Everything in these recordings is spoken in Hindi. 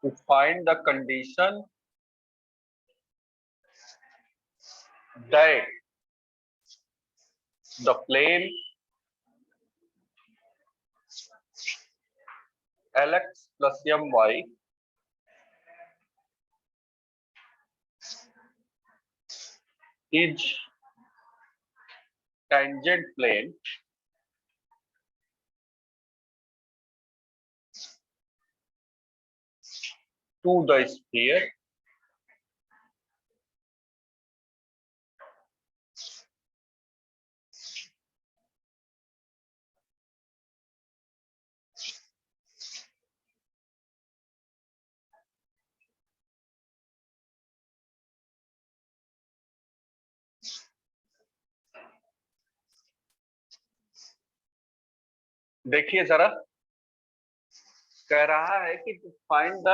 to find the condition that the plane Lx plus My is tangent plane to the sphere देखिए जरा, कह रहा है कि to find the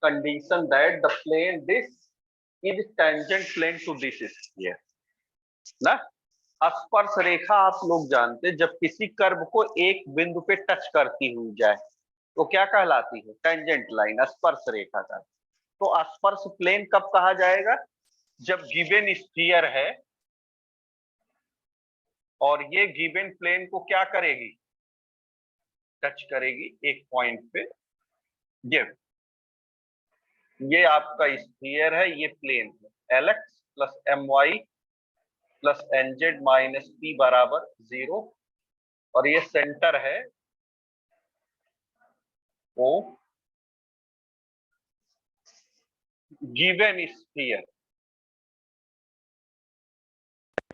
condition that the plane this is tangent plane to this sphere ना। स्पर्श रेखा आप लोग जानते, जब किसी कर्व को एक बिंदु पे टच करती हुई जाए तो क्या कहलाती है? टेंजेंट लाइन, स्पर्श रेखा का। तो स्पर्श प्लेन कब कहा जाएगा? जब गिवन स्फीयर है और ये गिवन प्लेन को क्या करेगी? टच करेगी एक पॉइंट पे। ये आपका स्फीयर है, ये प्लेन है। Lx plus My plus Nz minus P बराबर 0 और ये सेंटर है O गिवन स्फीयर।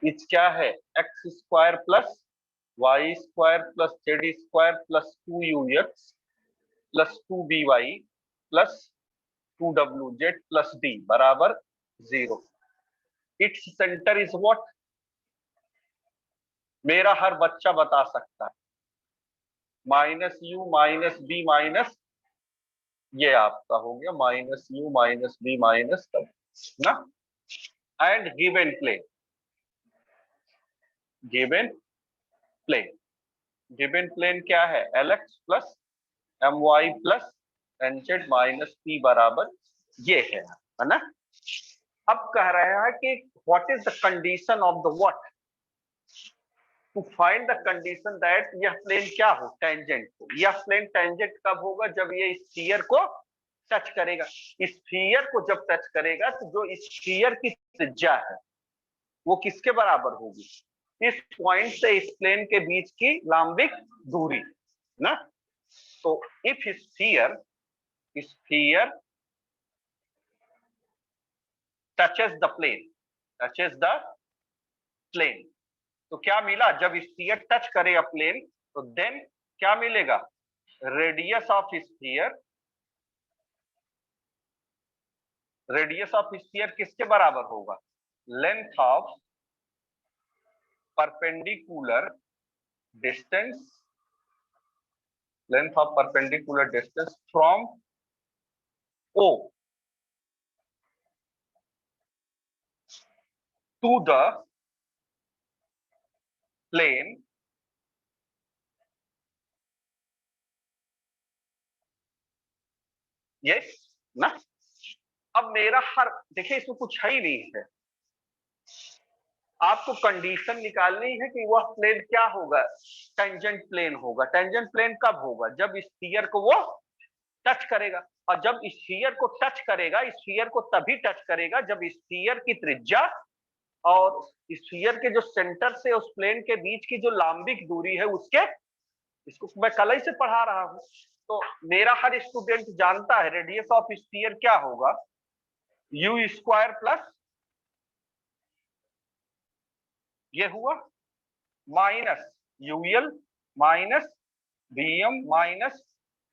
इस क्या है? X square plus Y square plus Z square plus 2ux plus 2by plus 2wz plus d बराबर 0। It's centre is what? मेरा हर बच्चा बता सकता है। Minus you minus B minus, ये आपका हो गया minus you minus B minus ना। And given plane, given plane, given plane क्या है? Lx plus My plus Nz minus P बराबर ये है ना। अब कह रहे हैं कि what is the condition of the what? To find the condition that यह प्लेन क्या हो? टेंजेंट हो। यह प्लेन टेंजेंट कब होगा? जब ये स्फीयर को टच करेगा। स्फीयर को जब टच करेगा तो जो स्फीयर की त्रिज्या है वो किसके बराबर होगी? इस पॉइंट से इस प्लेन के बीच की लांबिक दूरी ना। तो if sphere touches the plane, तो क्या मिला? जब स्फीयर टच करेगा प्लेन तो देन क्या मिलेगा? रेडियस ऑफ स्फीयर किसके बराबर होगा? Length of perpendicular distance from O to the plane yes ना। अब मेरा हर, देखिए इसमें कुछ है ही नहीं है, आपको कंडीशन निकालनी है कि वह प्लेन क्या होगा? टेंजेंट प्लेन होगा। टेंजेंट प्लेन कब होगा? जब स्फीयर को वो टच करेगा। और जब स्फीयर को टच करेगा, स्फीयर को तभी टच करेगा जब स्फीयर की त्रिज्या और स्फीयर के जो सेंटर से उस प्लेन के बीच की जो लांबिक दूरी है उसके, इसको मैं कल ही से पढ़ा रहा हूं। तो मेरा हर स्टूडेंट जानता है रेडियस ऑफ स्फीयर क्या होगा? यू स्क्वायर प्लस ये हुआ minus ul minus vm minus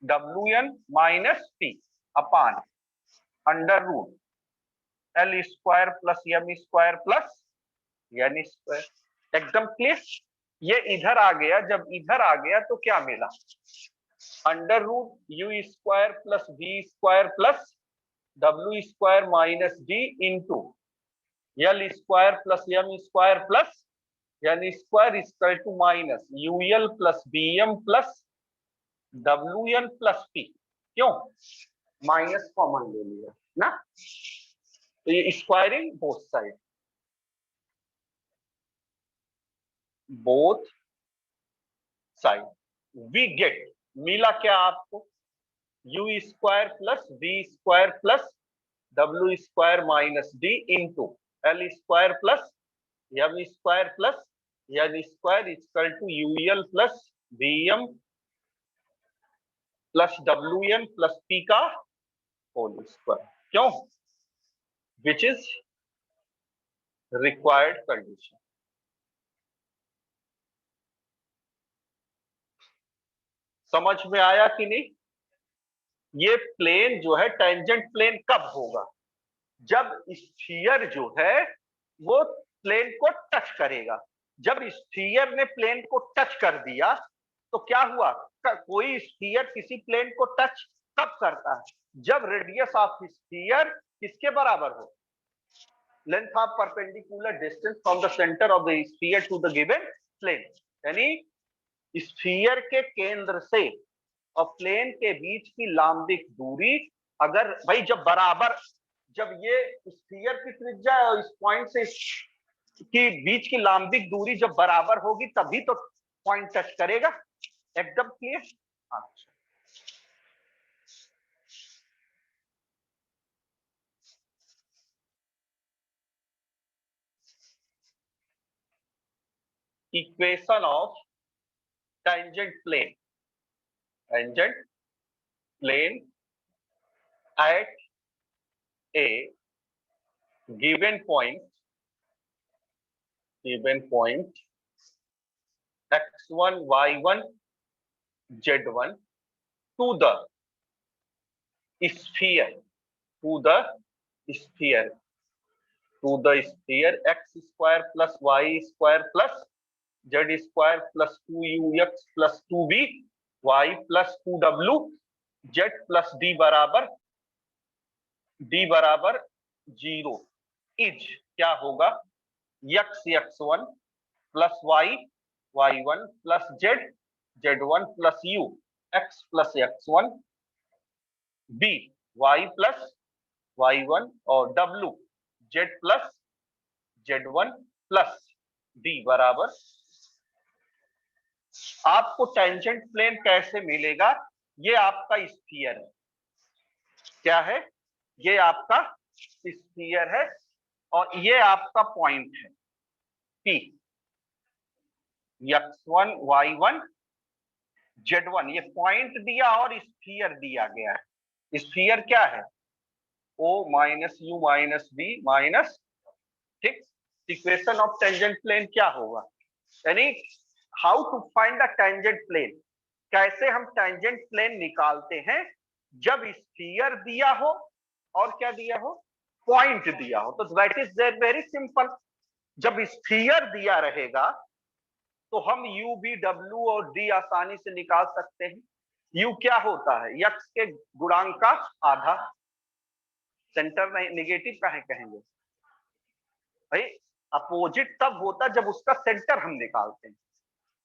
डब्ल्यूएन माइनस पी अपान under root l square plus m square plus n square. एकदम क्लियर? ये इधर आ गया, जब इधर आ गया तो क्या मिला? Under root you square plus we square plus W square minus D into L square plus m square plus n square equal to minus UL plus BM plus डब्ल्यूएन plus P. क्यों? माइनस कॉमन ले लिया ना, तो ये squaring both side we get, मिला क्या आपको, you square plus we square plus W square minus D into L square plus m square plus n square equal to UL plus VM plus W N plus P का होल स्क्वायर। क्यों? Which is required condition. समझ में आया कि नहीं? ये प्लेन जो है टेंजेंट प्लेन कब होगा, जब स्फीयर जो है वो प्लेन को टच करेगा। जब स्फीयर ने प्लेन को टच कर दिया तो क्या हुआ, कोई स्फीयर किसी प्लेन को टच कब करता है, जब रेडियस ऑफ स्फीयर किसके बराबर हो, length of perpendicular distance from the centre of the sphere to the given plane. यानी स्फीयर के केंद्र से और प्लेन के बीच की लांबिक दूरी, अगर भाई जब बराबर, जब ये स्फीयर की त्रिज्या और इस पॉइंट से की बीच की लांबिक दूरी जब बराबर होगी तभी तो पॉइंट टच करेगा। एकदम क्लियर? अच्छा, equation of tangent plane, tangent plane at a given point x1 y1 z1 to the sphere, to the sphere, x square plus y square plus z square plus 2ux plus 2b y plus 2w z plus d बराबर 0 इज क्या होगा, x1 plus y1 plus z1 plus u x plus x1 b y plus y1 और w z plus z1 plus d बराबर। आपको टेंजेंट प्लेन कैसे मिलेगा, ये आपका स्फीयर है, क्या है, ये आपका स्फीयर है और ये आपका पॉइंट है P, x1 y1 z1, ये पॉइंट दिया और स्फीयर दिया गया है। स्फीयर क्या है, O minus you minus B minus, ठीक। इक्वेशन ऑफ टेंजेंट प्लेन क्या होगा, यानी how to find the tangent plane, कैसे हम टेंजेंट प्लेन निकालते हैं, जब स्फीयर दिया हो और क्या दिया हो, पॉइंट दिया हो। तो दैट इज वेरी सिंपल, जब स्फीयर दिया रहेगा तो हम u v w और d आसानी से निकाल सकते हैं। u क्या होता है, x के गुणांक का आधा, सेंटर में नेगेटिव का है कहेंगे भाई, अपोजिट तब होता जब उसका सेंटर हम निकालते हैं।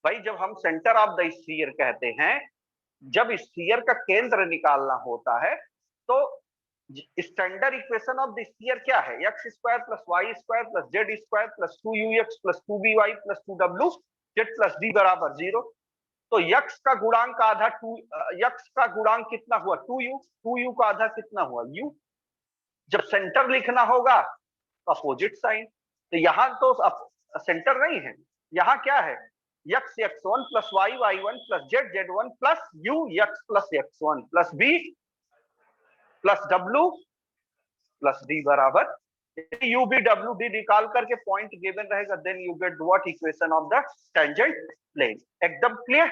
भाई जब हम सेंटर ऑफ द स्फीयर कहते हैं, जब स्फीयर का केंद्र निकालना होता है तो standard equation of the sphere क्या है, x square plus Y square plus Z square plus 2ux plus 2by plus 2w Z plus D बराबर 0। तो यक्स का गुणांक आधा 2, यक्स का गुणांक कितना हुआ 2u, 2u का आधा कितना हुआ u। जब सेंटर लिखना होगा तो अपोजिट साइन, तो यहां तो सेंटर नहीं है, यहां क्या है, x x1 plus Y y1 plus Z z1 plus u x plus x1 plus b plus w plus d बराबर u b w d निकाल करके पॉइंट गिवन रहेगा, then you get what, equation of the tangent plane. एकदम clear?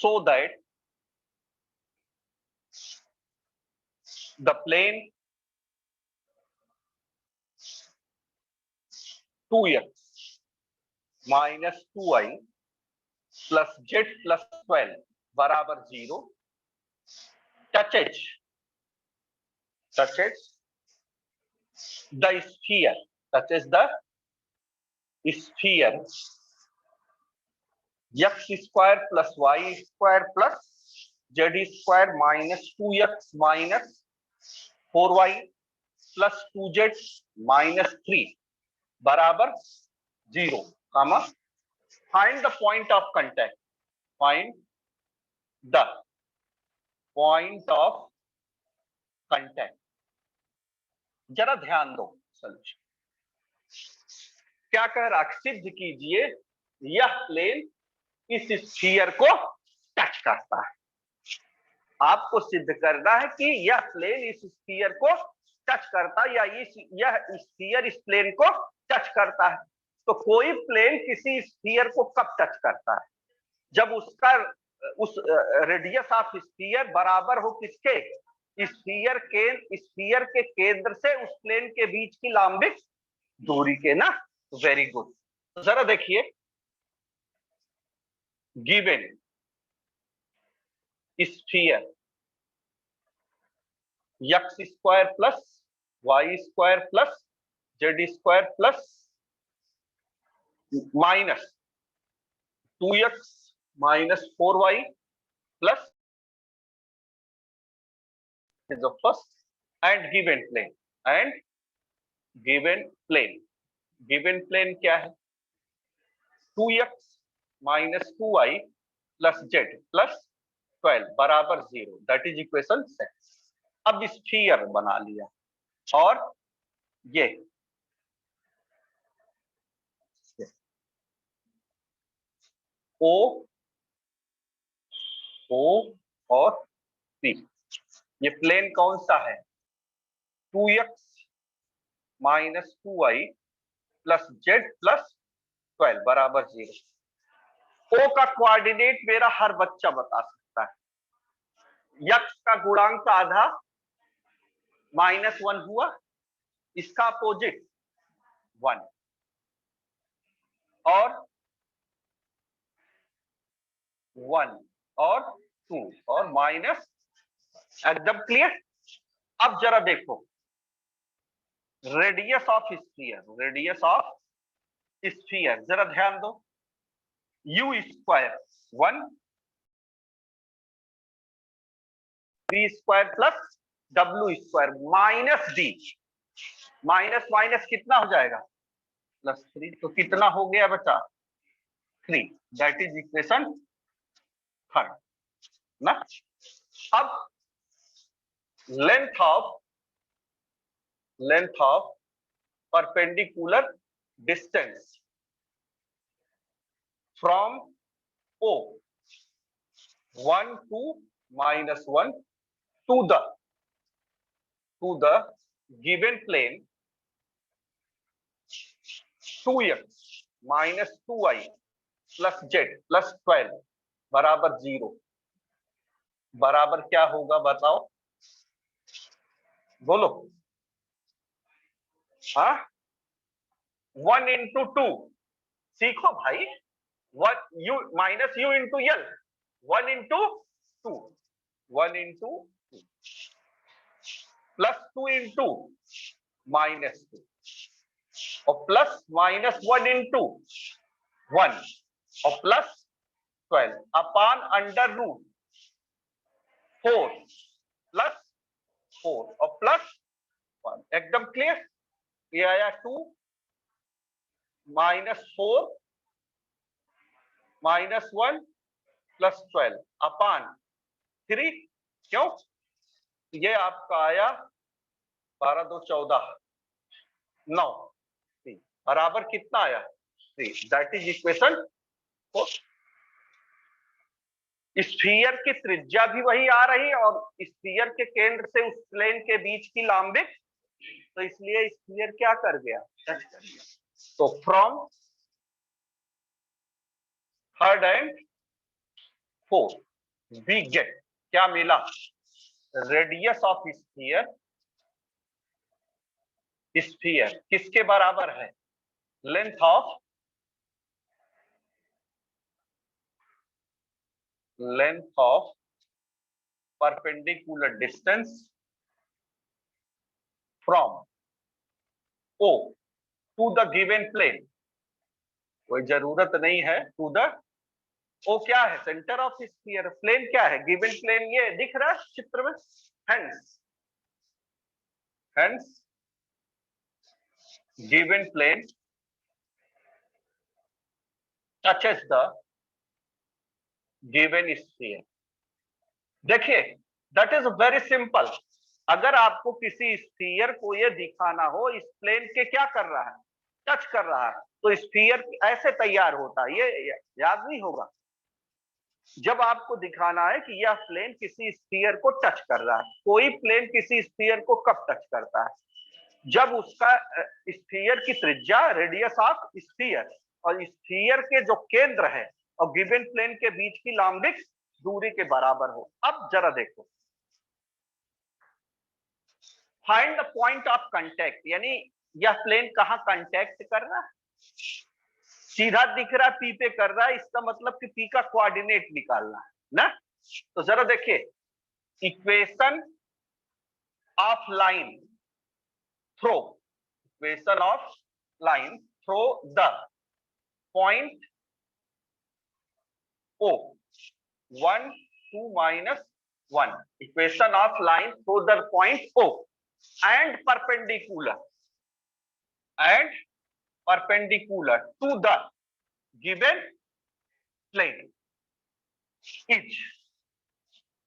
so that the plane 2x minus 2y plus z plus 12 बराबर 0 touches the sphere, touches the sphere x square plus y square plus z square minus 2x minus 4y plus 2z minus 3 बराबर 0, comma find the point of contact, find the point of contact। जरा ध्यान दो सॉल्यूशन क्या कह रहा, सिद्ध कीजिए यह प्लेन इस स्फीयर को टच करता है। आपको सिद्ध करना है कि यह प्लेन इस स्फीयर को टच करता है या यह स्फीयर इस प्लेन को टच करता है। तो कोई प्लेन किसी स्फीयर को कब टच करता है, जब उसका उस रेडियस ऑफ स्फीयर बराबर हो किसके, स्फीयर के केंद्र से उस प्लेन के बीच की लंबित दूरी के ना। Very good. तो जरा देखिए, given sphere X square plus Y square plus Z square plus minus 2x minus 4y plus is the first and given plane क्या है, 2x minus 2y plus z plus 12 बराबर 0, दैट इज इक्वेशन 6। अब स्फीयर बना लिया और ये O और P, ये प्लेन कौन सा है, 2x minus 2y plus z plus 12 बराबर 0। O का कोऑर्डिनेट मेरा हर बच्चा बता सकता है, x का गुणांक आधा -1 हुआ, इसका अपोजिट 1 और 1 और 2 और माइनस, एकदम क्लियर। अब जरा देखो रेडियस ऑफ स्फीयर, जरा ध्यान दो, u square 1 b square plus w square minus d, minus minus कितना हो जाएगा +3, तो कितना हो गया बचा 3, दैट इज इक्वेशन 3 ना। अब length of perpendicular distance from O 1 to -1 to the given plane 2x minus 2y plus z plus 12 बराबर 0 बराबर क्या होगा बताओ, बोलो। हाँ, 1 into 2, सीखो भाई, 1 u minus u into l, 1 into 2, 1 into 2 plus 2 into -2 और plus -1 into 1 और plus 12 upon under root 4 plus 4 और प्लस 1, एकदम क्लियर। ये आया 2 -4 -1 प्लस 12 अपॉन 3, क्यों, ये आपका आया 12 2 14 9 बराबर कितना आया 3, दैट इज इक्वेशन 4। स्फीयर की त्रिज्या भी वही आ रही और स्फीयर के केंद्र से उस प्लेन के बीच की लंबित, तो इसलिए स्फीयर क्या कर गया, टच कर गया। तो from third and fourth we get क्या मिला, रेडियस ऑफ स्फीयर, स्फीयर किसके बराबर है, length of perpendicular distance from O to the given plane, कोई जरूरत नहीं है टू द, ओ क्या है, सेंटर ऑफ स्फीयर, प्लेन क्या है, गिवन प्लेन ये दिख रहा है चित्र में, hence given plane touches the given sphere. देखिए दैट इज वेरी सिंपल, अगर आपको किसी स्फीयर को ये दिखाना हो इस प्लेन के क्या कर रहा है, टच कर रहा है, तो स्फीयर ऐसे तैयार होता है, ये याद नहीं होगा, जब आपको दिखाना है कि यह प्लेन किसी स्फीयर को टच कर रहा है, कोई प्लेन किसी स्फीयर को कब टच करता है, जब उसका स्फीयर की त्रिज्या, रेडियस ऑफ स्फीयर और स्फीयर के जो केंद्र है और गिवन प्लेन के बीच की लंबिक दूरी के बराबर हो। अब जरा देखो, find the point of contact, यानी यह प्लेन कहां कांटेक्ट कर रहा है, सीधा दिख रहा है पी पे कर रहा है, इसका मतलब कि पी का कोऑर्डिनेट निकालना है ना। तो जरा देखिए, equation of line through, equation of line through the point O 1 2 -1, equation of line through the point O and perpendicular to the given plane is,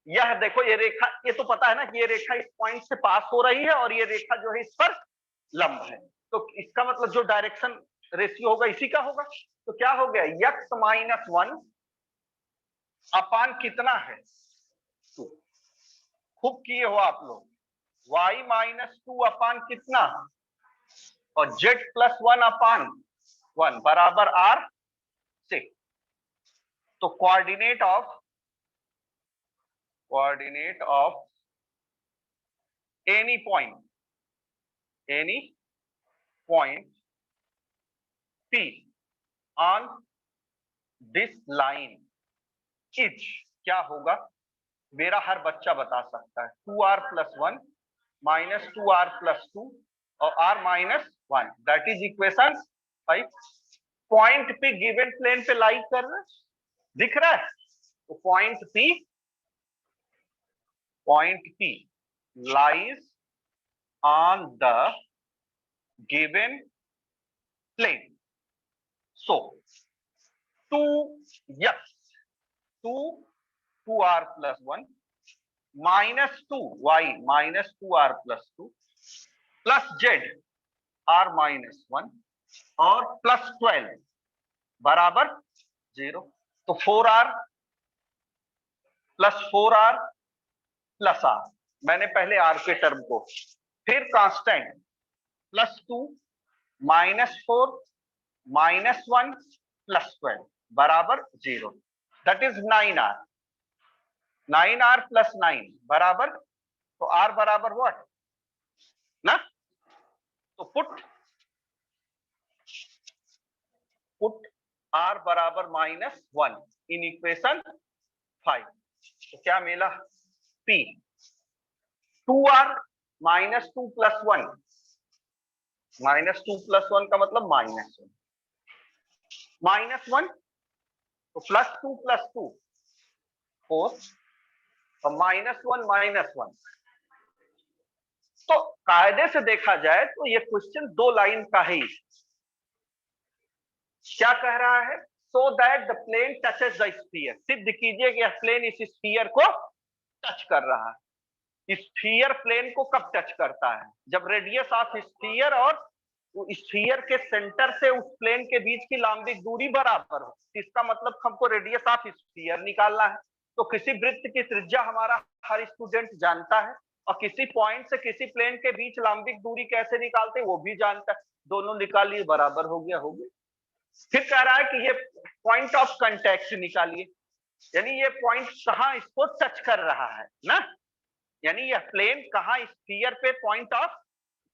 यह देखो ये रेखा, ये तो पता है ना कि ये रेखा इस पॉइंट से पास हो रही है और ये रेखा जो है इस पर लंब है, तो इसका मतलब जो डायरेक्शन रेशियो होगा इसी का होगा, तो क्या हो गया, x -1 अपान कितना है 2, खूब किए हो आप लोग, y -2 अपान कितना और z +1 अपान 1 बराबर r6, तो coordinate of any point P on this line is क्या होगा, मेरा हर बच्चा बता सकता है, 2r + 1 -2r + 2 और r -1, that is equation 5। Point P given plane पे लाई कर रहा है, दिख रहा है, तो point P lies on the given plane, so 2r + 1 -2y -2r + 2 plus z r -1 और +12 बराबर 0, तो 4r + r, मैंने पहले r के टर्म को, फिर कांस्टेंट +2 -4 -1 +12 बराबर 0, दैट इज 9r + 9 बराबर, तो r बराबर व्हाट ना, तो पुट r बराबर -1 इन इक्वेशन 5, तो क्या मिला, P 2r -2 + 1, -2 + 1 का मतलब -1, तो +2 + 2 4 और -1 तो कायदे से देखा जाए तो ये क्वेश्चन 2 लाइन का ही, क्या कह रहा है, so that the plane touches the sphere, सिद्ध कीजिए कि यह प्लेन इस स्फीयर को टच कर रहा है। स्फीयर प्लेन को कब टच करता है, जब रेडियस ऑफ स्फीयर और स्फीयर के सेंटर से उस प्लेन के बीच की लंबिक दूरी बराबर हो, इसका मतलब हमको रेडियस ऑफ स्फीयर निकालना है, तो किसी वृत्त की त्रिज्या हमारा हर स्टूडेंट जानता है और किसी पॉइंट से किसी प्लेन के बीच लंबिक दूरी कैसे निकालते हैं वो भी जानता है, दोनों निकालिए बराबर हो गया। फिर कह रहा है कि ये पॉइंट ऑफ कांटेक्ट निकालिए, यानी ये पॉइंट कहाँ इसको टच कर रहा है ना, यानी यह प्लेन कहाँ स्फीयर पे पॉइंट ऑफ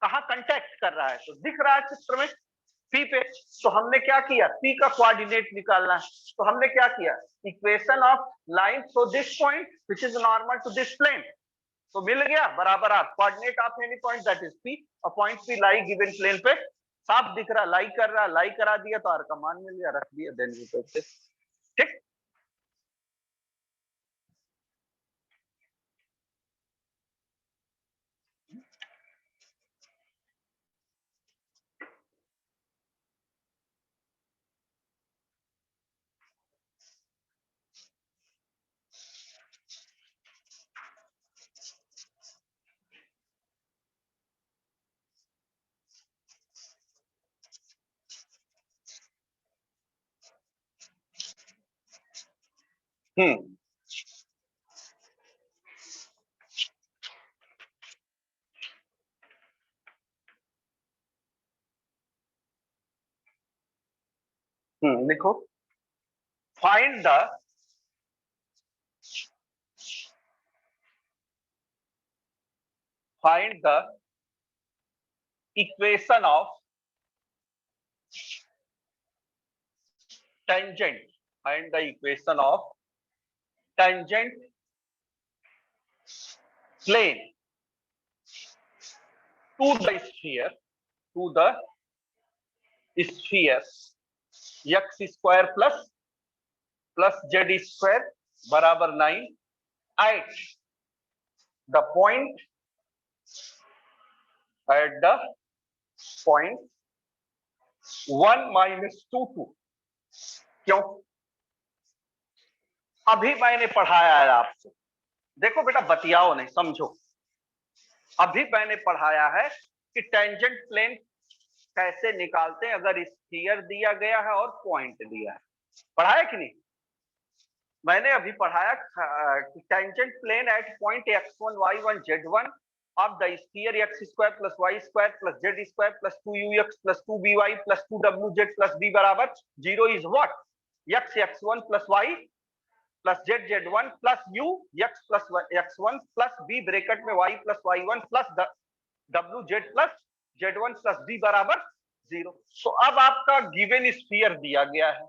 कहाँ कंटेक्ट कर रहा है, तो दिख रहा है चित्र में पी पे। तो हमने क्या किया, पी का कोऑर्डिनेट निकालना है, तो हमने क्या किया, equation of line through this point which is normal to this plane, तो मिल गया बराबर R coordinate of any point that is P, और point P lie given plane पे साफ दिख रहा, लाई कर रहा, लाई करा दिया तो आर का मान मिल गया, रख दिया, देन वी टेक दिस। ठीक, हम्म लिखो, find the equation of tangent, find the equation of tangent plane to the sphere, to the sphere x square plus z square बराबर 9 at the point 1 minus 2 2। क्यों, अभी मैंने पढ़ाया है आपको, देखो बेटा बतियाओ नहीं, समझो, अभी मैंने पढ़ाया है कि टेंजेंट प्लेन कैसे निकालते हैं अगर स्फीयर दिया गया है और पॉइंट दिया है, पढ़ाया कि नहीं, मैंने अभी पढ़ाया कि tangent plane at point x1 y1 z1 of the sphere x square plus y square plus z square plus 2ux plus 2by plus 2wz plus b बराबर 0 is what, x x1 plus y plus z z1 plus u x plus x1 plus b bracket में y plus y1 plus wz plus z1 plus b बराबर 0। तो अब आपका गिवन स्फीयर दिया गया है,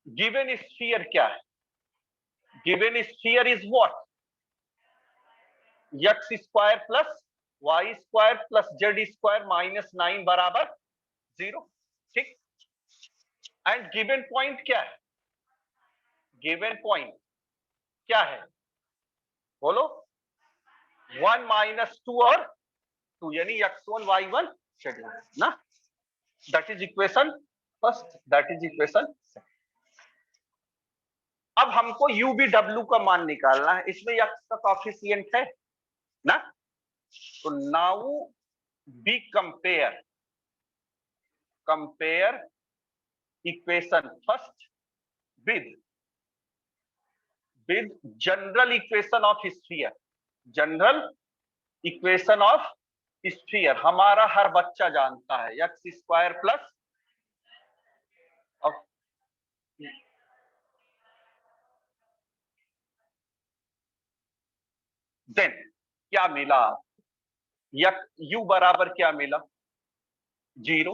गिवन स्फीयर क्या है, given sphere is what, x square plus y square plus z square minus 9 बराबर 0। ठीक, एंड गिवन पॉइंट क्या है, गिवन पॉइंट क्या है, बोलो, 1 माइनस 2 और 2 यानी x1 y1 z1 ना, that is equation first, that is equation. अब हमको u v w का मान निकालना है, इसमें x का कोएफिशिएंट है ना, तो now we compare equation first with general equation of sphere, general equation of sphere हमारा हर बच्चा जानता है, एक्स स्क्वायर प्लस देन क्या मिला, यू बराबर क्या मिला 0,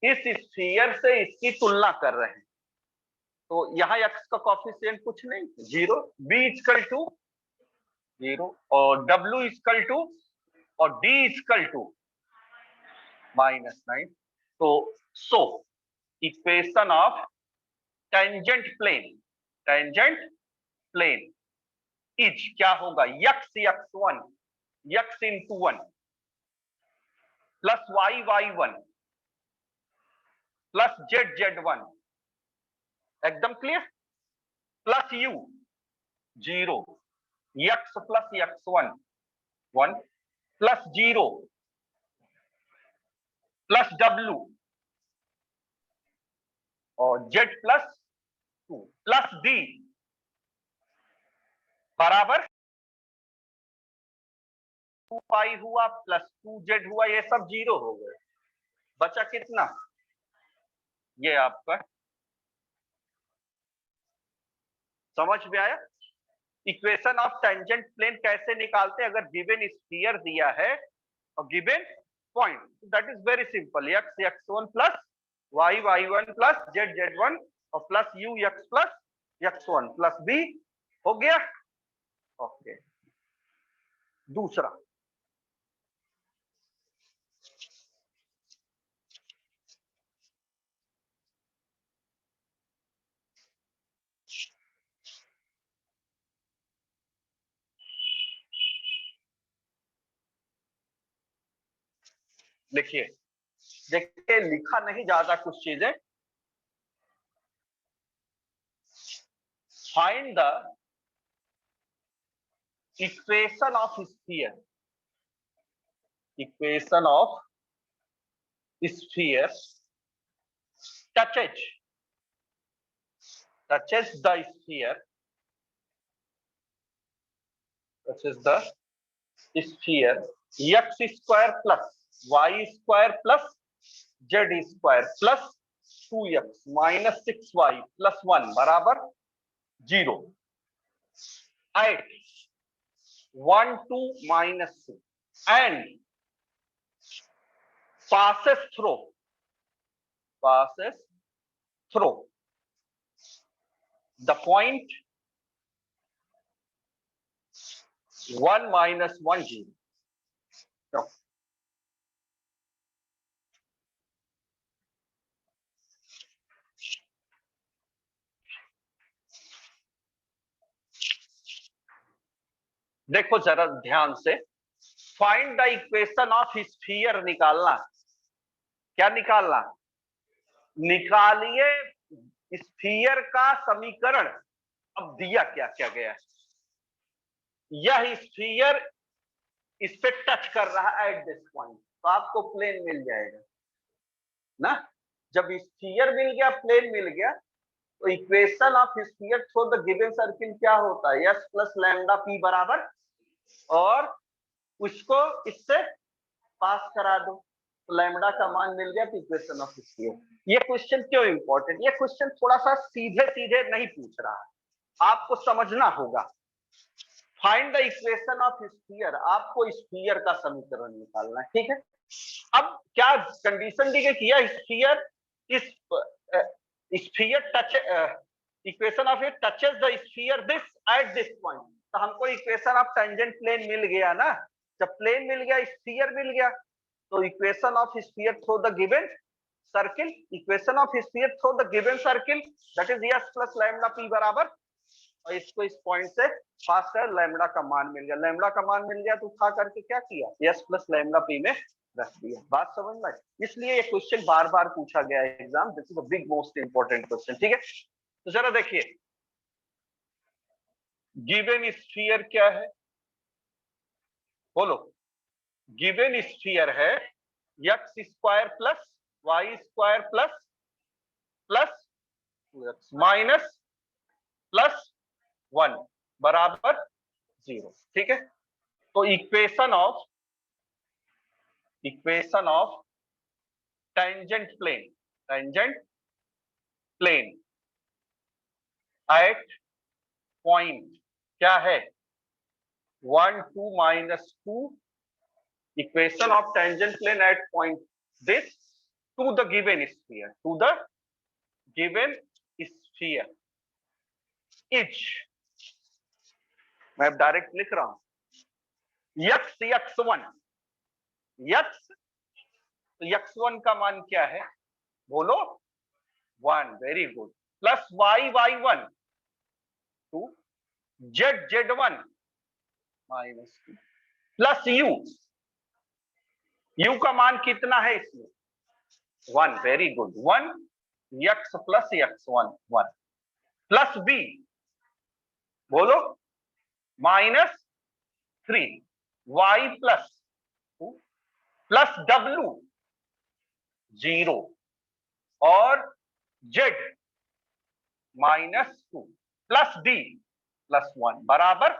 इस स्फीयर से इसकी तुलना कर रहे हैं, तो यहाँ x का कोएफिशिएंट कुछ नहीं 0, b इक्वल टू 0 और w इक्वल टू और d इक्वल टू -9। तो so equation of tangent plane is क्या होगा, x x1 x into 1 plus y y1 plus z z1, एकदम clear, plus u 0, x plus x1 1 plus 0 plus w और z प्लस 2 प्लस d बराबर 2 पाई हुआ प्लस 2z हुआ, ये सब 0 हो गए, बचा कितना, ये आपका समझ में आया? इक्वेशन ऑफ टेंजेंट प्लेन कैसे निकालते हैं? अगर गिवन स्फीयर दिया है और given point, that is very simple, x x1 plus y y1 plus z z1 और plus u x plus x1 plus b, हो गया। ओके, दूसरा लिखिए, देखिए लिखा नहीं ज्यादा कुछ चीजें। Find the equation of sphere, equation of sphere touches the sphere, touches the sphere x square plus y square plus z square plus 2x minus 6y plus 1 बराबर 0 at 1 2 minus 6 and passes through the point 1 minus 1 0. No. देखो जरा ध्यान से, find the equation of sphere निकालना। क्या निकालना? निकालिए स्फीयर का समीकरण। अब दिया क्या क्या गया है, यह स्फीयर इस पे टच कर रहा है एट दिस पॉइंट, तो आपको प्लेन मिल जाएगा ना। जब स्फीयर मिल गया, प्लेन मिल गया, तो equation of sphere through the given circle क्या होता है? s प्लस लैम्डा पी बराबर, और उसको इससे पास करा दो, तो लैम्डा का मान मिल गया, तो इक्वेशन ऑफ स्फीयर। ये क्वेश्चन क्यों इंपॉर्टेंट? ये क्वेश्चन थोड़ा सा सीधे सीधे नहीं पूछ रहा है, आपको समझना होगा। Find the equation of sphere, आपको स्फीयर का समीकरण निकालना है, ठीक है। अब क्या कंडीशन दी गई कि यह स्फीयर इस sphere touch, equation of it touches the sphere this at this point, तो हमको इक्वेशन ऑफ टेंजेंट प्लेन मिल गया ना। जब प्लेन मिल गया, स्फीयर मिल गया, तो equation of sphere through the given circle, equation of sphere through the given circle, that is s plus lambda p बराबर, और इसको इस पॉइंट से पास कर, लैम्डा का मान मिल गया। लैम्डा का मान मिल गया तो उठा करके क्या किया? s प्लस लैम्डा p में रख दिया। बात समझ में? इसलिए ये क्वेश्चन बार बार पूछा गया है exam, this is a big most important question, ठीक है। तो जरा देखिए, गिवन स्फीयर क्या है? बोलो। गिवन स्फीयर है x square plus y square plus minus plus 1 बराबर 0, ठीक है। तो equation of tangent plane at point क्या है? 1 2 minus 2, equation of tangent plane at point this to the given sphere, each, मैं डायरेक्ट लिख रहा हूं, x x1, तो x1 का मान क्या है? बोलो 1, very good, plus y y1 2, z z1 minus 2, plus u का मान कितना है इसमें? 1, very good, 1 x plus x1 1, plus b, बोलो minus 3, y plus 2 plus w 0 और z minus 2 plus d plus 1 बराबर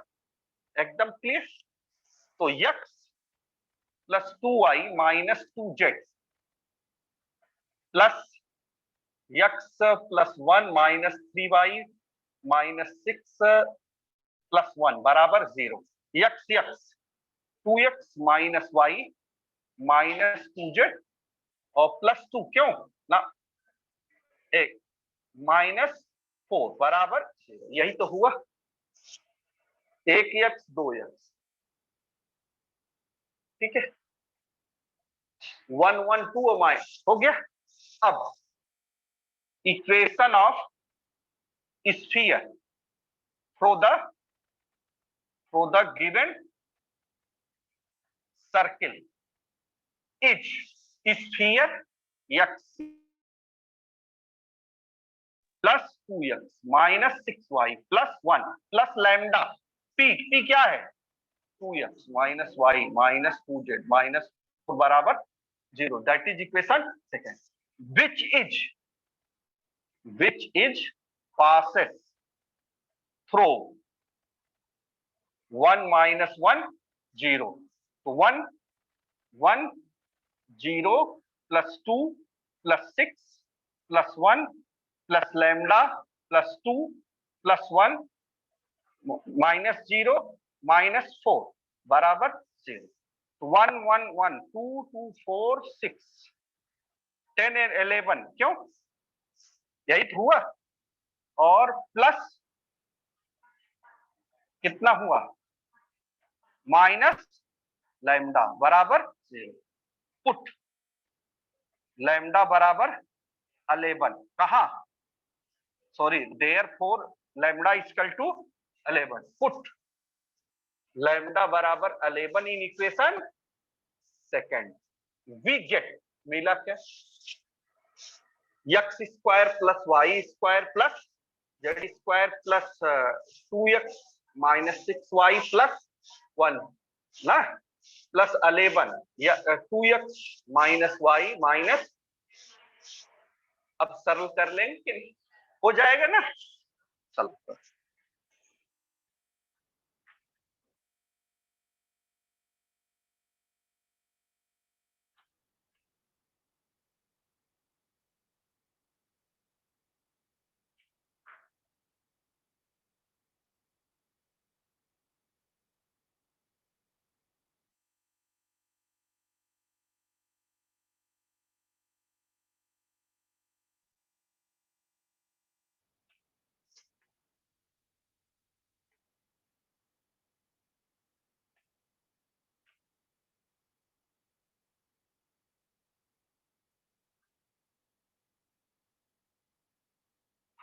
एकदम क्लियर। तो x plus 2y minus 2z plus x plus 1 minus 3y -6 + 1 बराबर 0। x x 2x - y - 2z और +2 क्यों ना 1 -4 बराबर 0। यही तो हुआ। 1x 2x, ठीक है। 1 1 2 हो गया। अब equation of sphere through the given circle is sphere x + 2x - 6y + 1 + lambda p क्या है 2x - y - 2z - बराबर 0। That is equation second. which is passes through 1 - 1 0। तो 1 1 0 + 2 + 6 + 1 + लैम्डा + 2 + 1 -0 -4 बराबर 0। 1 1 1 2 2 4 6 10 और 11 क्यों यही तो हुआ। और प्लस कितना हुआ माइनस लैम्डा बराबर 0। पुट लैम्डा बराबर 11 कहा sorry therefore lambda equal to 11। Put lambda बराबर 11 in equation second. We get मिला क्या x² + y² + z² + 2x - 6y + 1 ना प्लस 11 या 2x - y अब सरल कर लेंगे कि नहीं हो जाएगा ना। चलो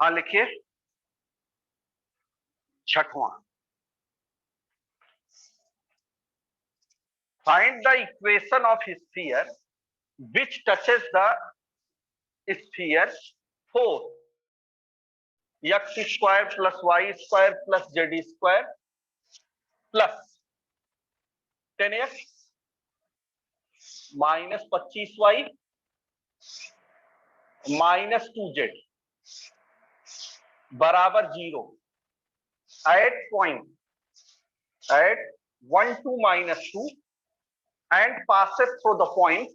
हाँ लिखिए छठवां। Find the equation of sphere which touches the sphere 4 x² + y² + z² plus 10x - 25y - 2z बराबर 0 at point at 1 2 - 2 and passes through the point